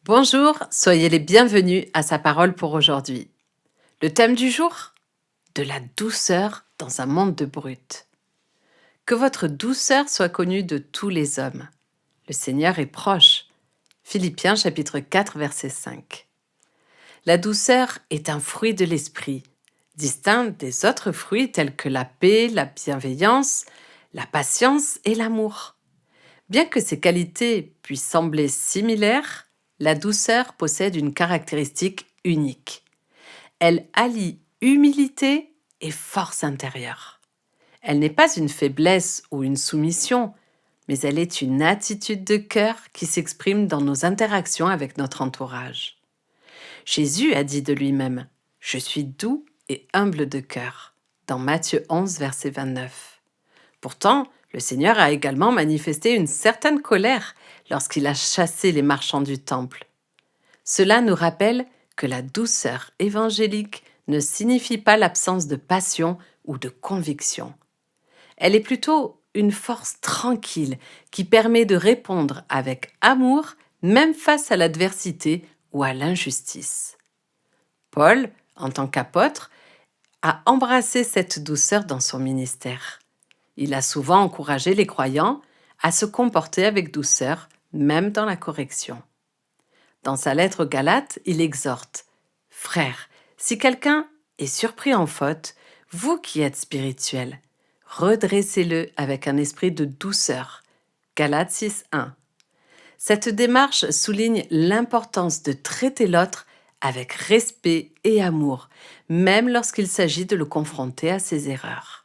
Bonjour, soyez les bienvenus à sa parole pour aujourd'hui. Le thème du jour? De la douceur dans un monde de brutes. Que votre douceur soit connue de tous les hommes. Le Seigneur est proche. Philippiens chapitre 4 verset 5. La douceur est un fruit de l'esprit, distinct des autres fruits tels que la paix, la bienveillance, la patience et l'amour. Bien que ces qualités puissent sembler similaires, la douceur possède une caractéristique unique. Elle allie humilité et force intérieure. Elle n'est pas une faiblesse ou une soumission, mais elle est une attitude de cœur qui s'exprime dans nos interactions avec notre entourage. Jésus a dit de lui-même « Je suis doux et humble de cœur » dans Matthieu 11, verset 29. Pourtant, le Seigneur a également manifesté une certaine colère lorsqu'il a chassé les marchands du temple. Cela nous rappelle que la douceur évangélique ne signifie pas l'absence de passion ou de conviction. Elle est plutôt une force tranquille qui permet de répondre avec amour même face à l'adversité ou à l'injustice. Paul, en tant qu'apôtre, a embrassé cette douceur dans son ministère. Il a souvent encouragé les croyants à se comporter avec douceur, même dans la correction. Dans sa lettre aux Galates, il exhorte « Frères, si quelqu'un est surpris en faute, vous qui êtes spirituels, redressez-le avec un esprit de douceur. » Galates 6.1. Cette démarche souligne l'importance de traiter l'autre avec respect et amour, même lorsqu'il s'agit de le confronter à ses erreurs.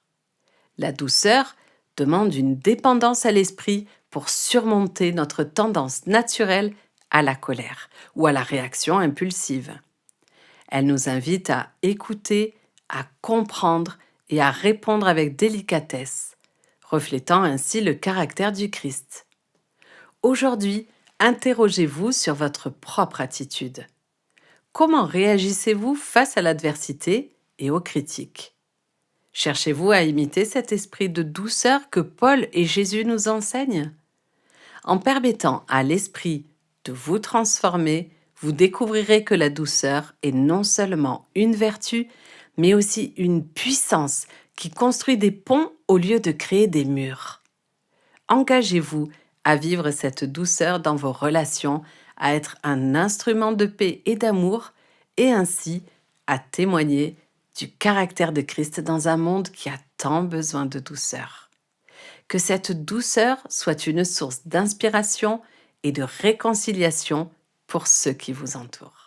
La douceur demande une dépendance à l'esprit pour surmonter notre tendance naturelle à la colère ou à la réaction impulsive. Elle nous invite à écouter, à comprendre et à répondre avec délicatesse, reflétant ainsi le caractère du Christ. Aujourd'hui, interrogez-vous sur votre propre attitude. Comment réagissez-vous face à l'adversité et aux critiques? Cherchez-vous à imiter cet esprit de douceur que Paul et Jésus nous enseignent? En permettant à l'esprit de vous transformer, vous découvrirez que la douceur est non seulement une vertu, mais aussi une puissance qui construit des ponts au lieu de créer des murs. Engagez-vous à vivre cette douceur dans vos relations, à être un instrument de paix et d'amour, et ainsi à témoigner du caractère de Christ dans un monde qui a tant besoin de douceur. Que cette douceur soit une source d'inspiration et de réconciliation pour ceux qui vous entourent.